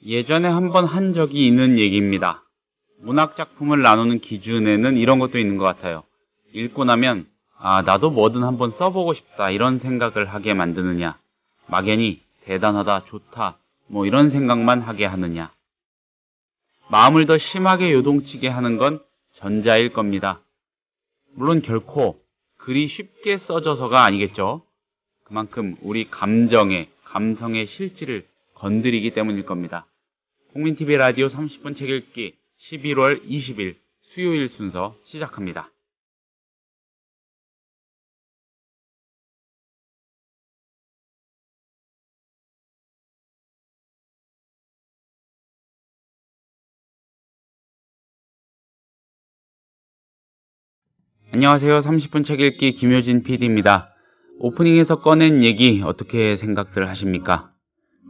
예전에 한번 한 적이 있는 얘기입니다. 문학작품을 나누는 기준에는 이런 것도 있는 것 같아요. 읽고 나면 나도 뭐든 한번 써보고 싶다 이런 생각을 하게 만드느냐, 막연히 대단하다, 좋다 뭐 이런 생각만 하게 하느냐. 마음을 더 심하게 요동치게 하는 건 전자일 겁니다. 물론 결코 글이 쉽게 써져서가 아니겠죠. 그만큼 우리 감정의, 감성의 실질을 건드리기 때문일 겁니다. 국민TV 라디오 30분 책 읽기 11월 20일 수요일 순서 시작합니다. 안녕하세요. 30분 책 읽기 김효진 PD입니다. 오프닝에서 꺼낸 얘기 어떻게 생각들 하십니까?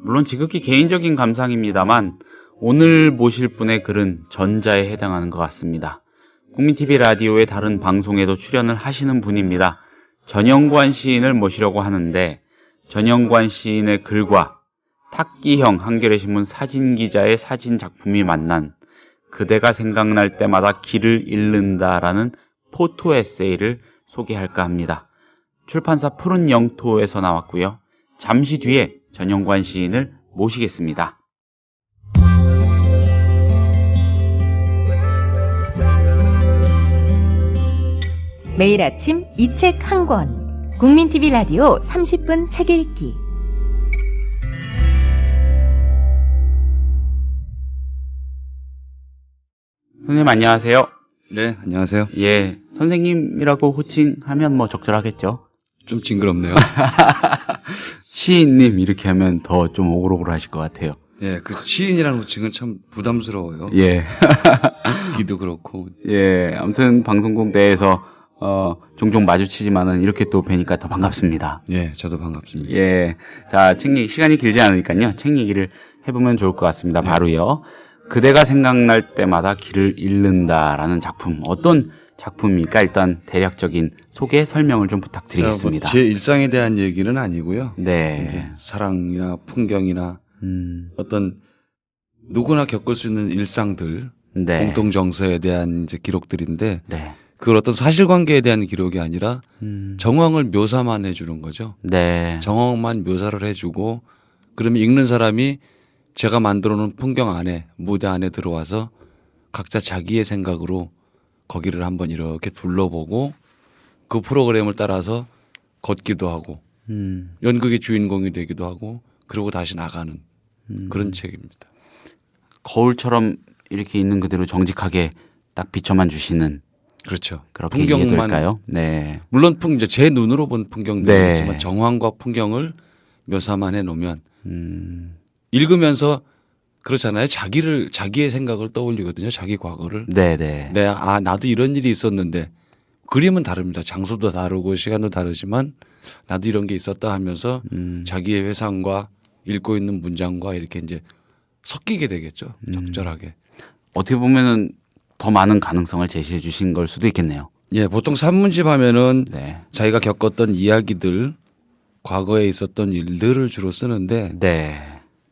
물론 지극히 개인적인 감상입니다만 오늘 모실 분의 글은 전자에 해당하는 것 같습니다. 국민TV 라디오의 다른 방송에도 출연을 하시는 분입니다. 전영관 시인을 모시려고 하는데 전영관 시인의 글과 탁기형 한겨레신문 사진기자의 사진 작품이 만난 그대가 생각날 때마다 길을 잃는다라는 포토 에세이를 소개할까 합니다. 출판사 푸른 영토에서 나왔고요. 잠시 뒤에 전영관 시인을 모시겠습니다. 매일 아침 이 책 한 권. 국민TV 라디오 30분 책 읽기. 선생님 안녕하세요. 네, 안녕하세요. 예, 선생님이라고 호칭하면 뭐 적절하겠죠? 좀 징그럽네요. 시인님 이렇게 하면 더 좀 오글오글 하실 것 같아요. 예, 그 시인이라는 호칭은 참 부담스러워요. 예. 기도 그렇고. 예, 아무튼 방송국 내에서 종종 마주치지만은 이렇게 또 뵈니까 더 반갑습니다. 예, 저도 반갑습니다. 예. 자, 책 얘기, 시간이 길지 않으니까요. 책 얘기를 해보면 좋을 것 같습니다. 네. 바로요. 그대가 생각날 때마다 길을 잃는다라는 작품. 어떤 작품입니까? 일단 대략적인 소개 설명을 좀 부탁드리겠습니다. 제 일상에 대한 얘기는 아니고요. 네. 이제 사랑이나 풍경이나 어떤 누구나 겪을 수 있는 일상들, 네. 공통 정서에 대한 이제 기록들인데 네. 그걸 어떤 사실관계에 대한 기록이 아니라 정황을 묘사만 해주는 거죠. 네. 정황만 묘사를 해주고 그러면 읽는 사람이 제가 만들어 놓은 풍경 안에 무대 안에 들어와서 각자 자기의 생각으로 거기를 한번 이렇게 둘러보고 그 프로그램을 따라서 걷기도 하고 연극의 주인공이 되기도 하고 그러고 다시 나가는 그런 책입니다. 거울처럼 이렇게 있는 그대로 정직하게 딱 비춰만 주시는 그렇죠. 그렇게 이해될까요? 네. 물론 이제 제 눈으로 본 풍경도 네. 있지만 정황과 풍경을 묘사만 해놓으면 읽으면서 그렇잖아요. 자기의 생각을 떠올리거든요. 자기 과거를. 네네. 나도 이런 일이 있었는데 그림은 다릅니다. 장소도 다르고 시간도 다르지만 나도 이런 게 있었다 하면서 자기의 회상과 읽고 있는 문장과 이렇게 이제 섞이게 되겠죠. 적절하게. 어떻게 보면은 더 많은 가능성을 제시해 주신 걸 수도 있겠네요. 예, 보통 산문집 하면은 네. 자기가 겪었던 이야기들, 과거에 있었던 일들을 주로 쓰는데 네.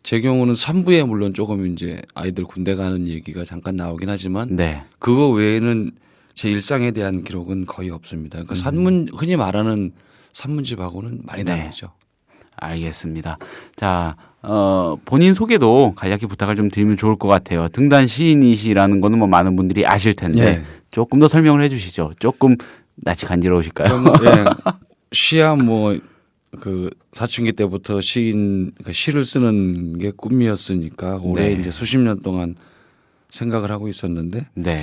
제 경우는 3부에 물론 조금 이제 아이들 군대 가는 얘기가 잠깐 나오긴 하지만 네. 그거 외에는 제 일상에 대한 기록은 거의 없습니다. 그러니까 흔히 말하는 산문집하고는 많이 네. 다르죠. 알겠습니다. 자, 본인 소개도 간략히 부탁을 좀 드리면 좋을 것 같아요. 등단 시인이시라는 거는 뭐 많은 분들이 아실 텐데 네. 조금 더 설명을 해 주시죠. 조금 낯이 간지러우실까요? 예, 시야 그 사춘기 때부터 시를 쓰는 게 꿈이었으니까 올해 네. 이제 수십 년 동안 생각을 하고 있었는데 네.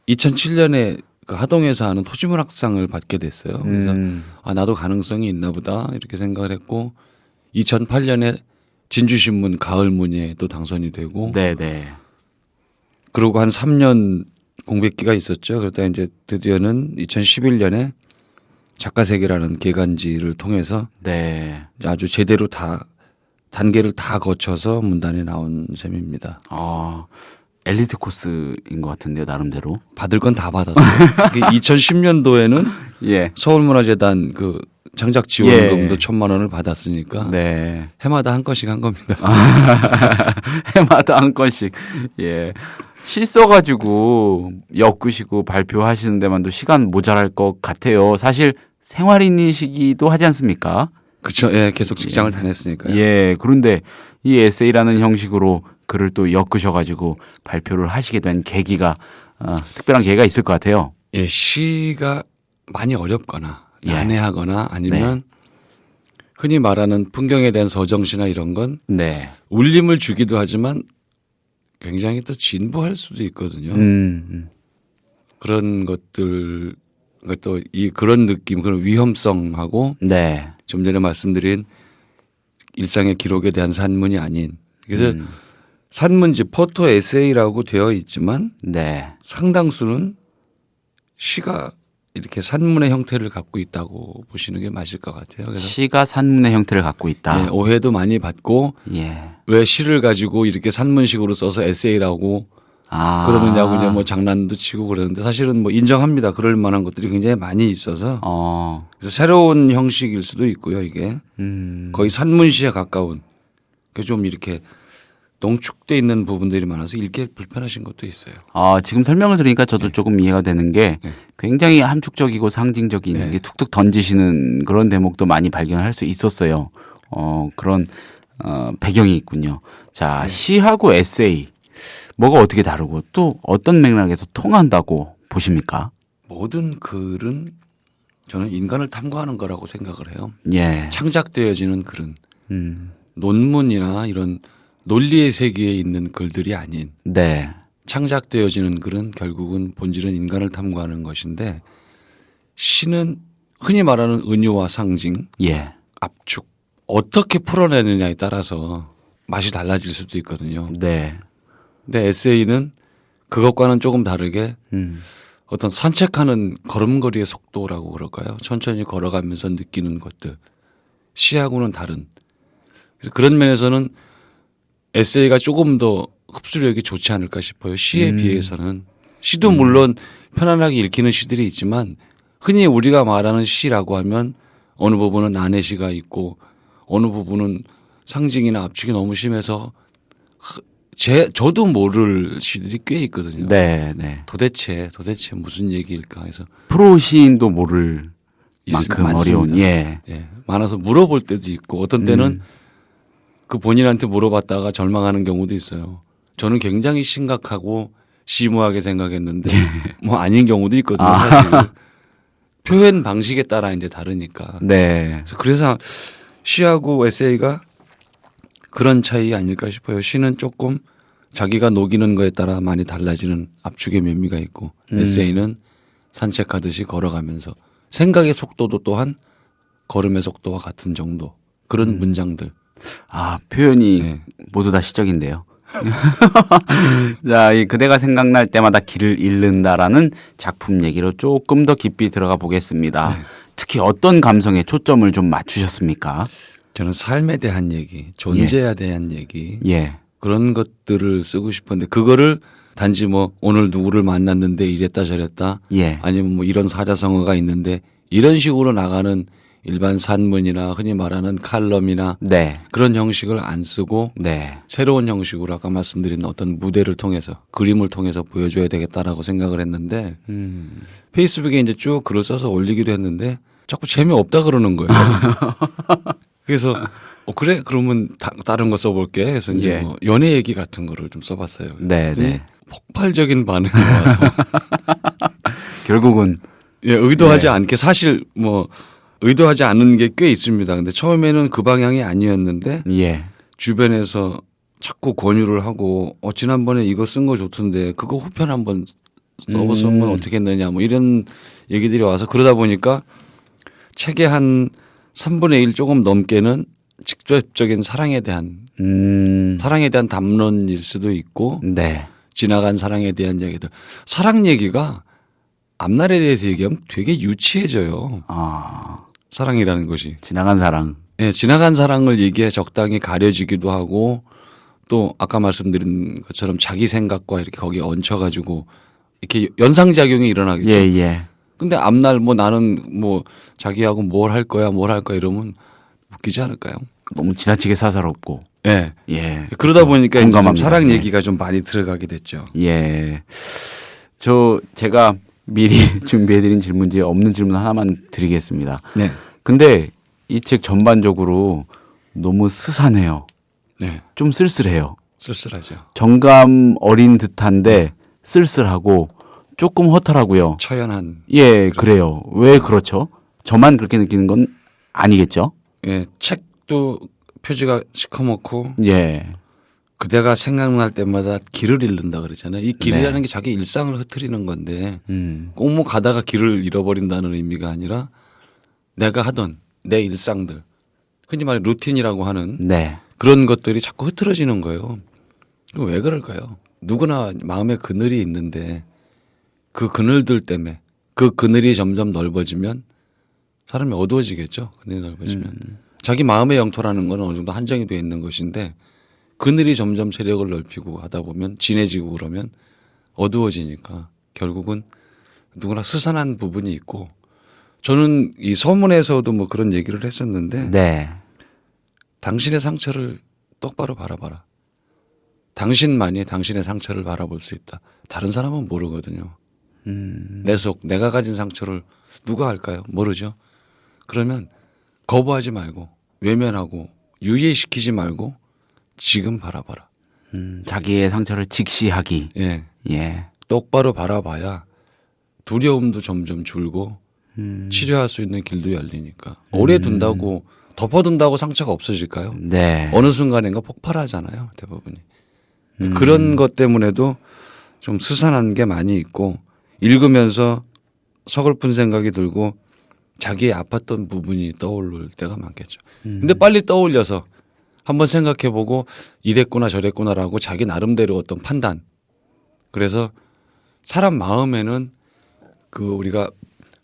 2007년에 그 하동에서 하는 토지문학상을 받게 됐어요. 그래서 나도 가능성이 있나 보다 이렇게 생각을 했고 2008년에 진주신문 가을문예도 당선이 되고 네네. 그리고 한 3년 공백기가 있었죠. 그러다 이제 드디어는 2011년에 작가세계라는 개간지를 통해서 네. 아주 제대로 다 단계를 다 거쳐서 문단에 나온 셈입니다. 엘리트 코스인 것 같은데요, 나름대로. 받을 건 다 받았어요. 2010년도에는 예. 서울문화재단 그 창작 지원금도 예. 1,000만 원을 받았으니까 네. 해마다 한 건씩 한 겁니다. 해마다 한 건씩. 예. 시 써가지고 엮으시고 발표하시는 데만도 시간 모자랄 것 같아요. 사실 생활인이시기도 하지 않습니까? 그렇죠. 예, 계속 직장을 다녔으니까요. 예. 그런데 이 에세이라는 형식으로 글을 또 엮으셔가지고 발표를 하시게 된 계기가 특별한 계기가 있을 것 같아요. 예, 시가 많이 어렵거나 예. 난해하거나 아니면 흔히 말하는 풍경에 대한 서정시나 이런 건 네. 울림을 주기도 하지만 굉장히 또 진부할 수도 있거든요. 그런 것들 또 이 그런 느낌, 그런 위험성하고 네. 좀 전에 말씀드린 일상의 기록에 대한 산문이 아닌 그래서 산문집 포토 에세이라고 되어 있지만 네. 상당수는 시가 이렇게 산문의 형태를 갖고 있다고 보시는 게 맞을 것 같아요. 그래서 시가 산문의 형태를 갖고 있다. 예, 오해도 많이 받고 예. 왜 시를 가지고 이렇게 산문식으로 써서 에세이라고 아. 그러느냐고 이제 뭐 장난도 치고 그러는데 사실은 뭐 인정합니다. 그럴 만한 것들이 굉장히 많이 있어서 그래서 새로운 형식일 수도 있고요. 이게 거의 산문시에 가까운 좀 이렇게 농축돼 있는 부분들이 많아서 읽기 불편하신 것도 있어요. 지금 설명을 들으니까 저도 조금 이해가 되는 게 굉장히 함축적이고 상징적인 게 툭툭 던지시는 그런 대목도 많이 발견할 수 있었어요. 그런 배경이 있군요. 자, 시하고 에세이 뭐가 어떻게 다르고 또 어떤 맥락에서 통한다고 보십니까? 모든 글은 저는 인간을 탐구하는 거라고 생각을 해요. 예. 창작되어지는 글은 논문이나 이런 논리의 세계에 있는 글들이 아닌 네. 창작되어지는 글은 결국은 본질은 인간을 탐구하는 것인데 시는 흔히 말하는 은유와 상징, 예. 압축 어떻게 풀어내느냐에 따라서 맛이 달라질 수도 있거든요. 네. 근데 에세이는 그것과는 조금 다르게 어떤 산책하는 걸음걸이의 속도라고 그럴까요? 천천히 걸어가면서 느끼는 것들. 시하고는 다른. 그래서 그런 면에서는 에세이가 조금 더 흡수력이 좋지 않을까 싶어요. 시에 비해서는. 시도 물론 편안하게 읽히는 시들이 있지만 흔히 우리가 말하는 시라고 하면 어느 부분은 난해시가 있고 어느 부분은 상징이나 압축이 너무 심해서 저도 모를 시들이 꽤 있거든요. 네. 네. 도대체 무슨 얘기일까 해서 프로 시인도 모를 만큼 많습니다. 어려운. 예. 예, 많아서 물어볼 때도 있고 어떤 때는 그 본인한테 물어봤다가 절망하는 경우도 있어요. 저는 굉장히 심각하고 심오하게 생각했는데 뭐 아닌 경우도 있거든요. 사실 표현 방식에 따라 이제 다르니까. 네. 그래서 시하고 에세이가 그런 차이 아닐까 싶어요. 시는 조금 자기가 녹이는 거에 따라 많이 달라지는 압축의 묘미가 있고 에세이는 산책하듯이 걸어가면서 생각의 속도도 또한 걸음의 속도와 같은 정도 그런 문장들. 표현이 모두 다 시적인데요. 자, 이 그대가 생각날 때마다 길을 잃는다라는 작품 얘기로 조금 더 깊이 들어가 보겠습니다. 특히 어떤 감성에 초점을 좀 맞추셨습니까? 저는 삶에 대한 얘기, 존재에 대한 얘기 예. 그런 것들을 쓰고 싶었는데 그거를 단지 뭐 오늘 누구를 만났는데 이랬다 저랬다 예. 아니면 뭐 이런 사자성어가 있는데 이런 식으로 나가는 일반 산문이나 흔히 말하는 칼럼이나 네. 그런 형식을 안 쓰고 네. 새로운 형식으로 아까 말씀드린 어떤 무대를 통해서 그림을 통해서 보여줘야 되겠다라고 생각을 했는데 페이스북에 이제 쭉 글을 써서 올리기도 했는데 자꾸 재미없다 그러는 거예요. 그래서 그래 그러면 다른 거 써볼게 해서 이제 예. 뭐 연애 얘기 같은 거를 좀 써봤어요. 네. 네. 폭발적인 반응이 와서 결국은 의도하지 않게 사실 뭐 의도하지 않은 게 꽤 있습니다. 근데 처음에는 그 방향이 아니었는데 예. 주변에서 자꾸 권유를 하고 지난번에 이거 쓴 거 좋던데 그거 후편 한번 써보면 어떻게 했느냐 뭐 이런 얘기들이 와서 그러다 보니까 책의 한 3분의 1 조금 넘게는 직접적인 사랑에 대한 담론일 수도 있고 네. 지나간 사랑에 대한 얘기들. 사랑 얘기가 앞날에 대해서 얘기하면 되게 유치해져요. 사랑이라는 것이. 지나간 사랑. 예, 지나간 사랑을 얘기해 적당히 가려지기도 하고 또 아까 말씀드린 것처럼 자기 생각과 이렇게 거기에 얹혀가지고 이렇게 연상작용이 일어나겠죠. 예. 근데 앞날 뭐 나는 뭐 자기하고 뭘 할 거야 이러면 웃기지 않을까요? 너무 지나치게 사사롭고. 예. 예. 그러다 보니까 이제 좀 공감합니다. 사랑 네. 얘기가 좀 많이 들어가게 됐죠. 예. 제가 미리 준비해드린 질문지에 없는 질문 하나만 드리겠습니다. 네. 근데 이 책 전반적으로 너무 스산해요. 네. 좀 쓸쓸해요. 쓸쓸하죠. 정감 어린 듯한데 쓸쓸하고 조금 허탈하고요. 처연한. 예, 그래요. 왜 그렇죠? 저만 그렇게 느끼는 건 아니겠죠? 예. 책도 표지가 시커멓고 예. 그대가 생각날 때마다 길을 잃는다 그러잖아요. 이 길이라는 네. 게 자기 일상을 흐트리는 건데 음. 꼭 뭐 가다가 길을 잃어버린다는 의미가 아니라 내가 하던 내 일상들 흔히 말해 루틴이라고 하는 네. 그런 것들이 자꾸 흐트러지는 거예요. 그럼 왜 그럴까요? 누구나 마음에 그늘이 있는데 그 그늘들 때문에 그 그늘이 점점 넓어지면 사람이 어두워지겠죠. 그늘이 넓어지면. 자기 마음의 영토라는 건 어느 정도 한정이 되어 있는 것인데 그늘이 점점 세력을 넓히고 하다 보면 진해지고 그러면 어두워지니까 결국은 누구나 스산한 부분이 있고 저는 이 서문에서도 뭐 그런 얘기를 했었는데 네. 당신의 상처를 똑바로 바라봐라. 당신만이 당신의 상처를 바라볼 수 있다. 다른 사람은 모르거든요. 내 속, 내가 가진 상처를 누가 알까요? 모르죠. 그러면 거부하지 말고 외면하고 유예시키지 말고 지금 바라봐라. 자기의 상처를 직시하기. 예. 예. 똑바로 바라봐야 두려움도 점점 줄고 치료할 수 있는 길도 열리니까. 오래 둔다고 덮어둔다고 상처가 없어질까요? 네. 어느 순간인가 폭발하잖아요. 대부분이. 그런 것 때문에도 좀 스산한 게 많이 있고 읽으면서 서글픈 생각이 들고 자기의 아팠던 부분이 떠오를 때가 많겠죠. 근데 빨리 떠올려서 한번 생각해 보고 이랬구나 저랬구나라고 자기 나름대로 어떤 판단. 그래서 사람 마음에는 그 우리가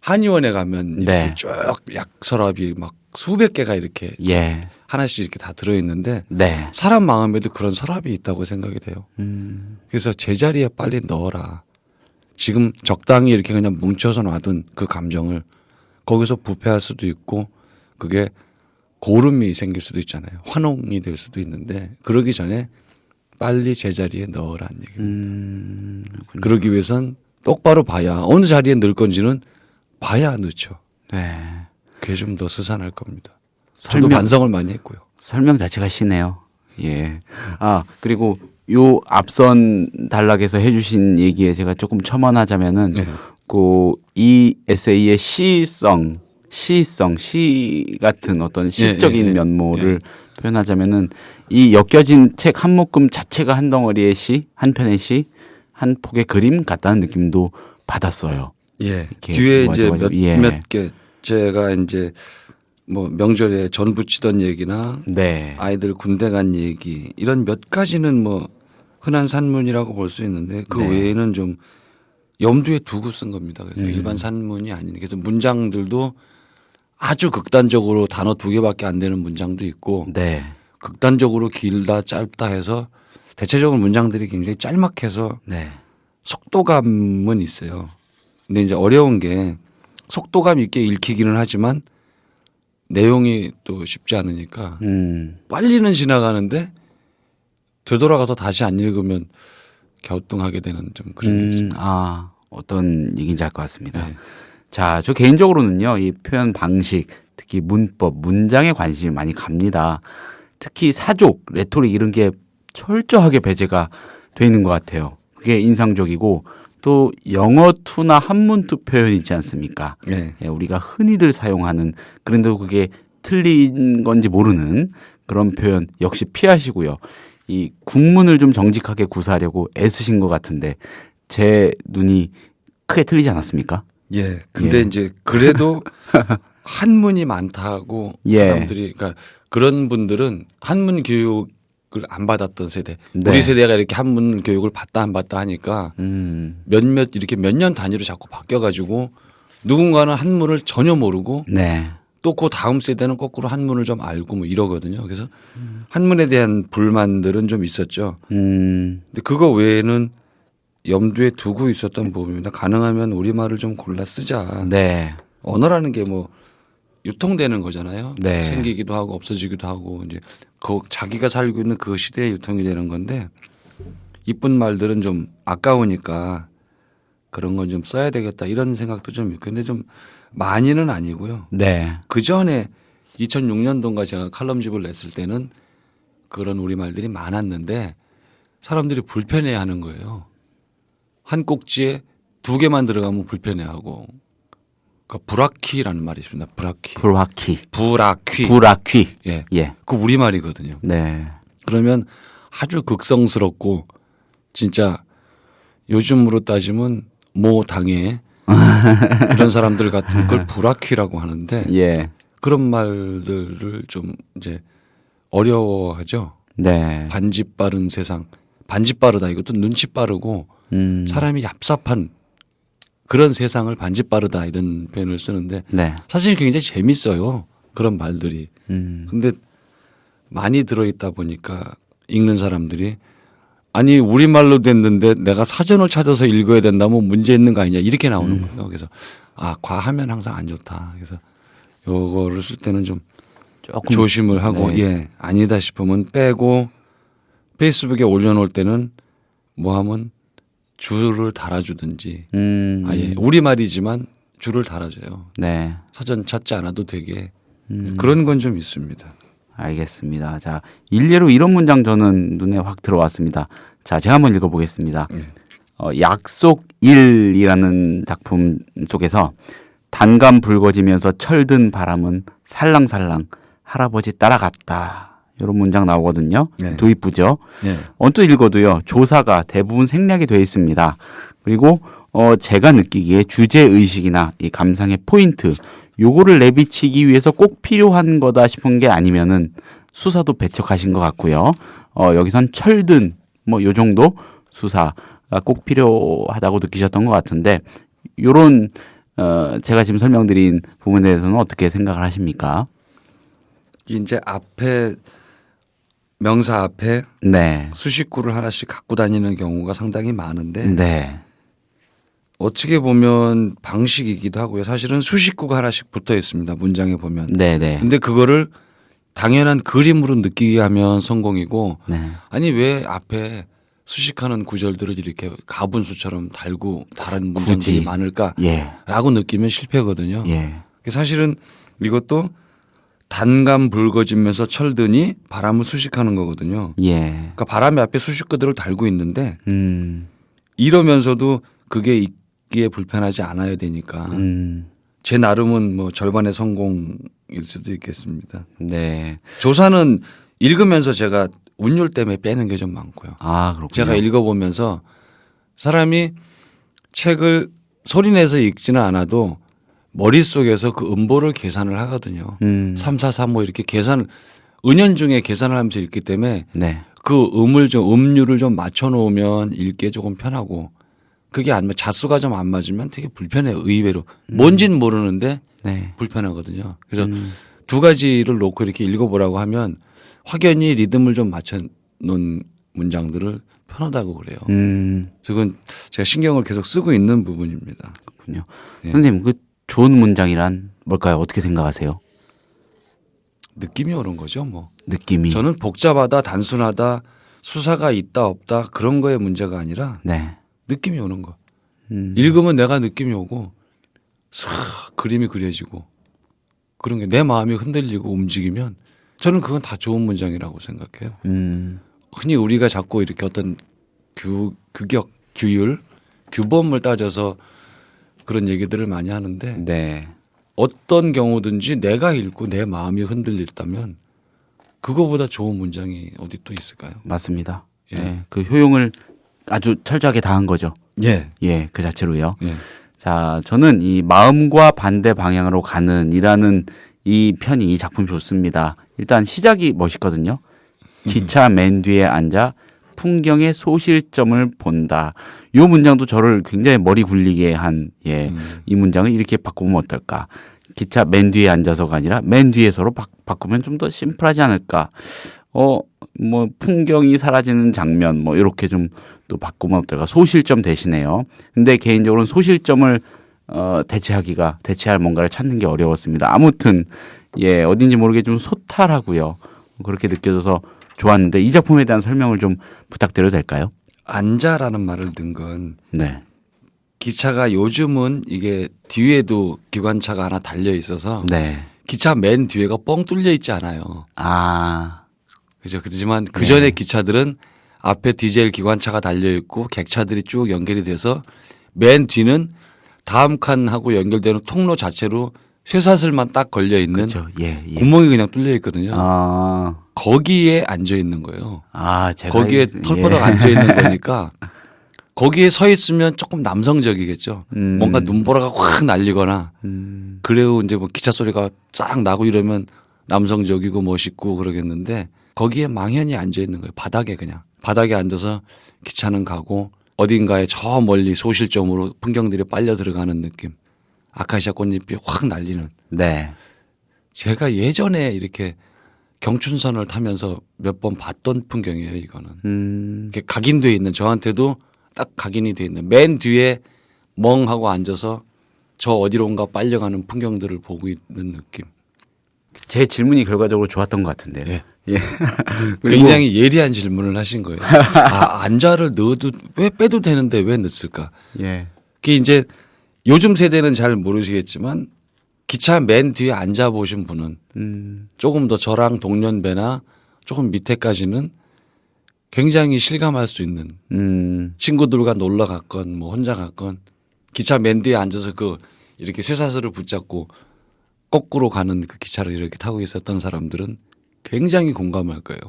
한의원에 가면 이렇게 네. 쭉 약서랍이 막 수백 개가 이렇게 예. 하나씩 이렇게 다 들어있는데 네. 사람 마음에도 그런 서랍이 있다고 생각이 돼요. 그래서 제자리에 빨리 넣어라. 지금 적당히 이렇게 그냥 뭉쳐서 놔둔 그 감정을 거기서 부패할 수도 있고 그게 고름이 생길 수도 있잖아요. 환웅이 될 수도 있는데 그러기 전에 빨리 제자리에 넣으라는 얘기입니다. 그러기 위해선 똑바로 봐야 어느 자리에 넣을 건지는 봐야 넣죠. 네. 그게 좀 더 스산할 겁니다. 저도 설명- 반성을 많이 했고요. 설명 자체가 시네요. 예. 아, 그리고 요 앞선 단락에서 해주신 얘기에 제가 조금 첨언하자면은 네. 이 에세이의 시 같은 어떤 시적인 예. 면모를 표현하자면은 이 엮여진 책 한 묶음 자체가 한 덩어리의 시, 한 편의 시, 한 폭의 그림 같다는 느낌도 받았어요. 예. 이렇게 뒤에 이제 모아져가지고, 예. 몇 개 제가 이제 뭐 명절에 전 부치던 얘기나 네. 아이들 군대 간 얘기 이런 몇 가지는 뭐 흔한 산문이라고 볼 수 있는데 그 네. 외에는 좀 염두에 두고 쓴 겁니다. 그래서 일반 산문이 아닌 그래서 문장들도 아주 극단적으로 단어 2개밖에 안 되는 문장도 있고 네. 극단적으로 길다 짧다 해서 대체적으로 문장들이 굉장히 짤막해서 네. 속도감은 있어요. 근데 이제 어려운 게 속도감 있게 읽히기는 하지만 내용이 또 쉽지 않으니까 빨리는 지나가는데 되돌아가서 다시 안 읽으면 갸우뚱하게 되는 좀 그런 게 있습니다. 아, 어떤 얘기인지 알 것 같습니다. 네. 자, 저 개인적으로는요, 이 표현 방식, 특히 문법, 문장에 관심이 많이 갑니다. 특히 사족, 레토릭 이런 게 철저하게 배제가 돼 있는 것 같아요. 그게 인상적이고 또 영어투나 한문투 표현 있지 않습니까? 네. 예, 우리가 흔히들 사용하는 그런데도 그게 틀린 건지 모르는 그런 표현 역시 피하시고요. 이 국문을 좀 정직하게 구사하려고 애쓰신 것 같은데 제 눈이 크게 틀리지 않았습니까? 예. 근데 예. 이제 그래도 한문이 많다고 예. 사람들이 그러니까 그런 분들은 한문 교육을 안 받았던 세대. 네. 우리 세대가 이렇게 한문 교육을 받다 안 받다 하니까 몇몇 이렇게 몇 년 단위로 자꾸 바뀌어 가지고 누군가는 한문을 전혀 모르고 네. 또 그 다음 세대는 거꾸로 한문을 좀 알고 뭐 이러거든요. 그래서 한문에 대한 불만들은 좀 있었죠. 근데 그거 외에는 염두에 두고 있었던 부분입니다. 가능하면 우리말을 좀 골라 쓰자. 네. 언어라는 게 뭐 유통되는 거잖아요. 네. 생기기도 하고 없어지기도 하고 이제 그 자기가 살고 있는 그 시대에 유통이 되는 건데 이쁜 말들은 좀 아까우니까 그런 건 좀 써야 되겠다 이런 생각도 좀 있고 근데 좀 많이는 아니고요. 네. 그 전에 2006년도인가 제가 칼럼집을 냈을 때는 그런 우리말들이 많았는데 사람들이 불편해하는 거예요. 한 꼭지에 2개만 들어가면 불편해하고 그러니까 브라키라는 말이 있습니다. 브라키. 브라키. 예. 예. 그 우리말이거든요. 네. 그러면 아주 극성스럽고 진짜 요즘으로 따지면 모 당에 이런 사람들 같은 걸 브라키라고 하는데 예. 그런 말들을 좀 이제 어려워하죠. 네. 반지 빠른 세상. 반지 빠르다. 이것도 눈치 빠르고 사람이 얍삽한 그런 세상을 반지 빠르다 이런 표현을 쓰는데 네. 사실 굉장히 재밌어요. 그런 말들이. 근데 많이 들어있다 보니까 읽는 사람들이 아니 우리말로 됐는데 내가 사전을 찾아서 읽어야 된다면 문제 있는 거 아니냐 이렇게 나오는 거예요. 그래서 과하면 항상 안 좋다. 그래서 요거를 쓸 때는 좀 조금 조심을 하고 네. 예 아니다 싶으면 빼고 페이스북에 올려놓을 때는 뭐 하면 줄을 달아주든지 아예 우리말이지만 줄을 달아줘요. 네. 사전 찾지 않아도 되게 그런 건 좀 있습니다. 알겠습니다. 자, 일례로 이런 문장 저는 눈에 확 들어왔습니다. 자, 제가 한번 읽어보겠습니다. 약속 1이라는 작품 속에서 단감 붉어지면서 철든 바람은 살랑살랑 할아버지 따라갔다. 이런 문장 나오거든요. 네. 도입부죠. 네. 언뜻 읽어도요. 조사가 대부분 생략이 되어 있습니다. 그리고 제가 느끼기에 주제의식이나 이 감상의 포인트 요거를 내비치기 위해서 꼭 필요한 거다 싶은 게 아니면은 수사도 배척하신 것 같고요. 여기선 철든 뭐 요 정도 수사가 꼭 필요하다고 느끼셨던 것 같은데 요런 제가 지금 설명드린 부분에 대해서는 어떻게 생각을 하십니까? 이제 앞에 명사 앞에 네. 수식구를 하나씩 갖고 다니는 경우가 상당히 많은데 네. 어떻게 보면 방식이기도 하고요. 사실은 수식구가 하나씩 붙어 있습니다. 문장에 보면. 네네. 근데 그거를 당연한 그림으로 느끼게 하면 성공이고 네. 아니 왜 앞에 수식하는 구절들을 이렇게 가분수처럼 달고 다른 문장들이 굳이. 많을까라고 예. 느끼면 실패거든요. 예. 사실은 이것도 단감 붉어지면서 철드니 바람을 수식하는 거거든요. 예. 그러니까 바람이 앞에 수식구들을 달고 있는데 음. 이러면서도 그게 읽기에 불편하지 않아야 되니까 제 나름은 뭐 절반의 성공일 수도 있겠습니다. 네. 조사는 읽으면서 제가 운율 때문에 빼는 게 좀 많고요. 아, 그렇군요. 제가 읽어보면서 사람이 책을 소리내서 읽지는 않아도 머릿속에서 그 음보를 계산을 하거든요. 3, 4, 3, 5 이렇게 은연중에 계산을 하면서 읽기 때문에 네. 그 음률을 좀 맞춰놓으면 읽기에 조금 편하고 그게 자수가 좀 안 맞으면 되게 불편해요. 의외로. 뭔지는 모르는데 네. 불편하거든요. 그래서 두 가지를 놓고 이렇게 읽어보라고 하면 확연히 리듬을 좀 맞춰놓은 문장들을 편하다고 그래요. 그건 제가 신경을 계속 쓰고 있는 부분입니다. 그렇군요. 예. 선생님, 그 좋은 문장이란 뭘까요? 어떻게 생각하세요? 느낌이 오는 거죠, 뭐. 느낌이. 저는 복잡하다, 단순하다, 수사가 있다, 없다 그런 거에 문제가 아니라 네. 느낌이 오는 거. 읽으면 내가 느낌이 오고 싹 그림이 그려지고 그런 게 내 마음이 흔들리고 움직이면 저는 그건 다 좋은 문장이라고 생각해요. 흔히 우리가 자꾸 이렇게 어떤 규격, 규율, 규범을 따져서 그런 얘기들을 많이 하는데 네. 어떤 경우든지 내가 읽고 내 마음이 흔들렸다면 그거보다 좋은 문장이 어디 또 있을까요? 맞습니다. 예. 네. 그 효용을 아주 철저하게 다한 거죠. 예. 예, 그 자체로요. 예. 자, 저는 이 마음과 반대 방향으로 가는 이라는 이 편이 이 작품이 좋습니다. 일단 시작이 멋있거든요. 기차 맨 뒤에 앉아 풍경의 소실점을 본다. 이 문장도 저를 굉장히 머리 굴리게 한, 예, 이 문장을 이렇게 바꾸면 어떨까. 기차 맨 뒤에 앉아서가 아니라 맨 뒤에서로 바꾸면 좀 더 심플하지 않을까. 뭐 풍경이 사라지는 장면, 뭐 이렇게 좀 또 바꾸면 어떨까? 소실점 대신에요. 근데 개인적으로는 소실점을 대체할 뭔가를 찾는 게 어려웠습니다. 아무튼 예, 어딘지 모르게 좀 소탈하고요. 그렇게 느껴져서 좋았는데 이 작품에 대한 설명을 좀 부탁드려도 될까요? 안자라는 말을 넣은 건 네. 기차가 요즘은 이게 뒤에도 기관차가 하나 달려 있어서 네. 기차 맨 뒤에가 뻥 뚫려 있지 않아요. 아. 그죠. 그렇지만 그 전에 기차들은 앞에 디젤 기관차가 달려 있고 객차들이 쭉 연결이 돼서 맨 뒤는 다음 칸하고 연결되는 통로 자체로 쇠사슬만 딱 걸려 있는 그렇죠. 예, 예. 구멍이 그냥 뚫려 있거든요. 아. 거기에 앉아 있는 거예요. 아, 제가 거기에 털바닥 앉아 있는 거니까 거기에 서 있으면 조금 남성적이겠죠. 뭔가 눈보라가 확 날리거나 그래도 이제 뭐 기차 소리가 쫙 나고 이러면 남성적이고 멋있고 그러겠는데 거기에 망연히 앉아 있는 거예요. 바닥에 그냥. 바닥에 앉아서 기차는 가고 어딘가에 저 멀리 소실점으로 풍경들이 빨려 들어가는 느낌. 아카시아 꽃잎이 확 날리는. 네. 제가 예전에 이렇게 경춘선을 타면서 몇 번 봤던 풍경이에요, 이거는. 이렇게 각인돼 있는 저한테도 딱 각인이 돼 있는 맨 뒤에 멍하고 앉아서 저 어디론가 빨려가는 풍경들을 보고 있는 느낌. 제 질문이 결과적으로 좋았던 것 같은데요. 예. 예. 굉장히 예리한 질문을 하신 거예요. 아, 안자를 넣어도 왜 빼도 되는데 왜 넣었을까? 예. 그게 이제 요즘 세대는 잘 모르시겠지만 기차 맨 뒤에 앉아 보신 분은 조금 더 저랑 동년배나 조금 밑에까지는 굉장히 실감할 수 있는 친구들과 놀러 갔건 뭐 혼자 갔건 기차 맨 뒤에 앉아서 그 이렇게 쇠사슬을 붙잡고 거꾸로 가는 그 기차를 이렇게 타고 있었던 사람들은 굉장히 공감할 거예요.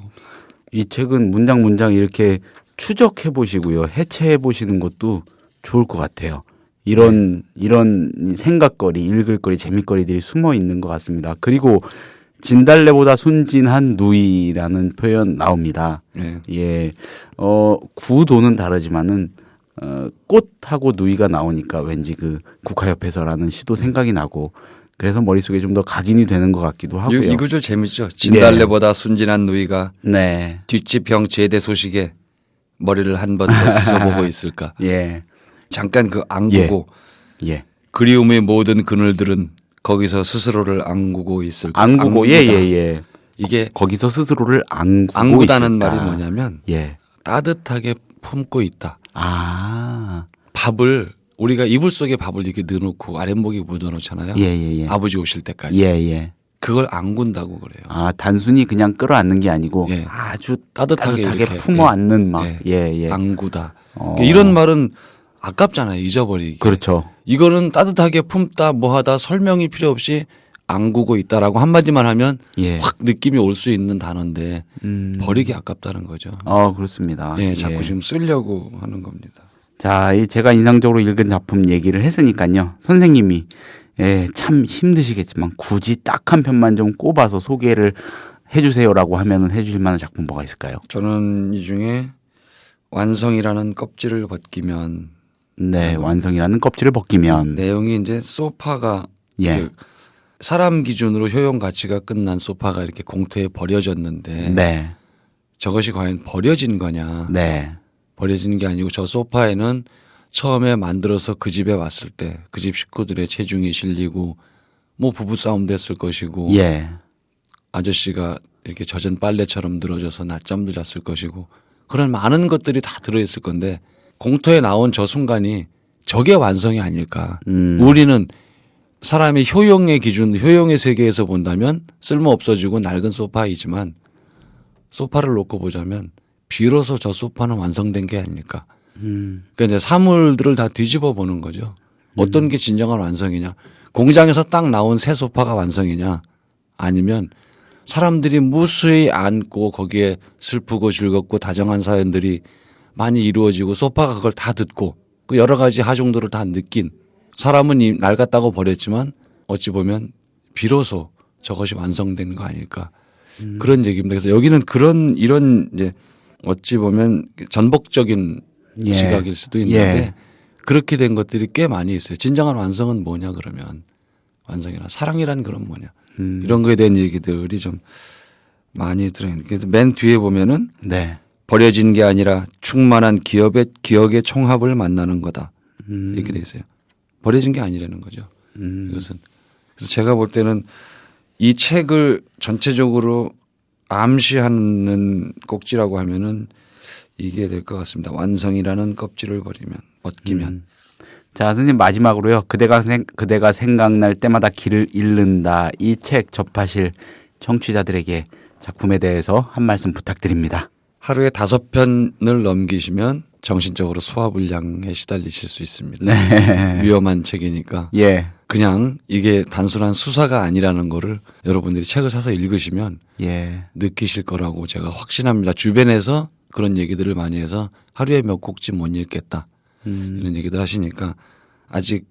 이 책은 문장 이렇게 추적해 보시고요. 해체해 보시는 것도 좋을 것 같아요. 이런 생각거리, 읽을거리, 재밌거리들이 숨어 있는 것 같습니다. 그리고 진달래보다 순진한 누이라는 표현 나옵니다. 네. 예. 구도는 다르지만은 꽃하고 누이가 나오니까 왠지 그 국화협회서라는 시도 생각이 나고 그래서 머릿속에 좀 더 각인이 되는 것 같기도 하고요. 이 구절 재밌죠. 진달래보다 순진한 누이가 네. 뒷집형 제대 소식에 머리를 한 번 더 부숴보고 있을까. 예. 잠깐 그 앙구고 예. 그리움의 모든 그늘들은 거기서 스스로를 앙구고 있을까. 앙구고 예. 이게 거기서 스스로를 앙구고 앙구다는 있을까. 말이 뭐냐면 예. 따뜻하게 품고 있다. 아. 밥을 우리가 이불 속에 밥을 이렇게 넣어놓고 아랫목에 묻어놓잖아요. 예. 아버지 오실 때까지. 예. 그걸 앙군다고 그래요. 아, 단순히 그냥 끌어안는 게 아니고 예. 아주 따뜻하게 따뜻하게 이렇게, 품어안는 막. 예. 예. 앙구다. 이런 말은 아깝잖아요. 잊어버리기. 그렇죠. 이거는 따뜻하게 품다 뭐하다 설명이 필요 없이 앙구고 있다라고 한마디만 하면 예. 확 느낌이 올 수 있는 단어인데 버리기 아깝다는 거죠. 그렇습니다. 예, 자꾸 지금 쓰려고 하는 겁니다. 자, 제가 인상적으로 읽은 작품 얘기를 했으니까요. 선생님이 참 힘드시겠지만 굳이 딱 한 편만 좀 꼽아서 소개를 해주세요라고 하면은 해주실 만한 작품 뭐가 있을까요? 저는 이 중에 완성이라는 껍질을 벗기면 네, 완성이라는 껍질을 벗기면 내용이 이제 소파가 예. 사람 기준으로 효용 가치가 끝난 소파가 이렇게 공터에 버려졌는데 네, 저것이 과연 버려진 거냐? 네, 버려진 게 아니고 저 소파에는 처음에 만들어서 그 집에 왔을 때 그 집 식구들의 체중이 실리고 뭐 부부싸움도 했을 것이고 예, 아저씨가 이렇게 젖은 빨래처럼 늘어져서 낮잠도 잤을 것이고 그런 많은 것들이 다 들어있을 건데 공터에 나온 저 순간이 저게 완성이 아닐까. 우리는 사람의 효용의 기준, 효용의 세계에서 본다면 쓸모 없어지고 낡은 소파이지만 소파를 놓고 보자면 비로소 저 소파는 완성된 게 아닐까. 그러니까 이제 사물들을 다 뒤집어 보는 거죠. 어떤 게 진정한 완성이냐. 공장에서 딱 나온 새 소파가 완성이냐. 아니면 사람들이 무수히 안고 거기에 슬프고 즐겁고 다정한 사연들이 많이 이루어지고 소파가 그걸 다 듣고 그 여러 가지 하중들을 다 느낀 사람은 낡았다고 버렸지만 어찌 보면 비로소 저것이 완성된 거 아닐까. 그런 얘기입니다. 그래서 여기는 이런 이제 어찌 보면 전복적인 예. 시각일 수도 있는데 그렇게 된 것들이 꽤 많이 있어요. 진정한 완성은 뭐냐 그러면 완성이나 사랑이란 그런 뭐냐 이런 거에 대한 얘기들이 좀 많이 들어있는. 그래서 맨 뒤에 보면은 네, 버려진 게 아니라 충만한 기억의 총합을 만나는 거다. 이렇게 돼 있어요. 버려진 게 아니라는 거죠. 이것은. 그래서 제가 볼 때는 이 책을 전체적으로 암시하는 꼭지라고 하면은 이게 될 것 같습니다. 완성이라는 껍질을 벗기면. 자, 선생님 마지막으로요. 그대가 생각날 때마다 길을 잃는다. 이 책 접하실 청취자들에게 작품에 대해서 한 말씀 부탁드립니다. 하루에 5편을 넘기시면 정신적으로 소화불량에 시달리실 수 있습니다. 네. 위험한 책이니까. 예. 그냥 이게 단순한 수사가 아니라는 거를 여러분들이 책을 사서 읽으시면 예. 느끼실 거라고 제가 확신합니다. 주변에서 그런 얘기들을 많이 해서 하루에 몇 곡씩 못 읽겠다. 이런 얘기들 하시니까 아직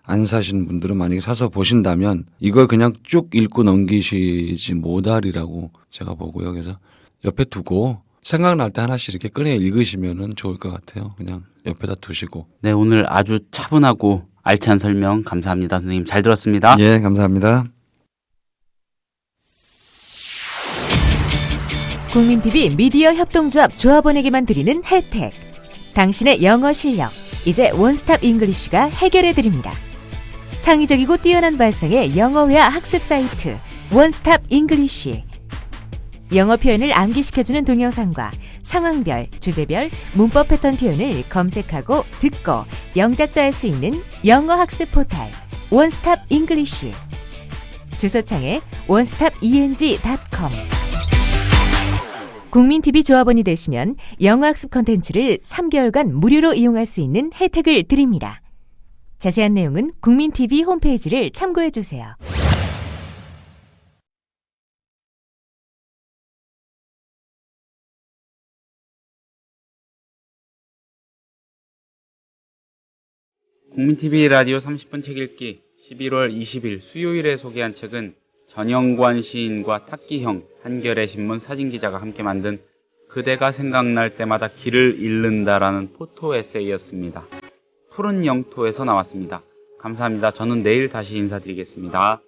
안 사신 분들은 만약에 사서 보신다면 이걸 그냥 쭉 읽고 넘기시지 못하리라고 제가 보고요. 그래서 옆에 두고 생각날 때 하나씩 이렇게 꺼내 읽으시면 좋을 것 같아요. 그냥 옆에다 두시고. 네, 오늘 아주 차분하고 알찬 설명 감사합니다. 선생님 잘 들었습니다. 예, 감사합니다. 국민TV 미디어 협동조합 조합원에게만 드리는 혜택. 당신의 영어 실력, 이제 원스톱 잉글리쉬가 해결해드립니다. 창의적이고 뛰어난 발성의 영어회화 학습 사이트 원스톱 잉글리쉬. 영어 표현을 암기시켜주는 동영상과 상황별, 주제별, 문법 패턴 표현을 검색하고 듣고 영작도 할 수 있는 영어 학습 포탈 원스톱 잉글리쉬. 주소창에 onestopeng.com. 국민TV 조합원이 되시면 영어학습 콘텐츠를 3개월간 무료로 이용할 수 있는 혜택을 드립니다. 자세한 내용은 국민TV 홈페이지를 참고해주세요. 국민TV 라디오 30분 책 읽기 11월 20일 수요일에 소개한 책은 전영관 시인과 탁기형, 한겨레 신문 사진기자가 함께 만든 그대가 생각날 때마다 길을 잃는다라는 포토 에세이였습니다. 푸른 영토에서 나왔습니다. 감사합니다. 저는 내일 다시 인사드리겠습니다.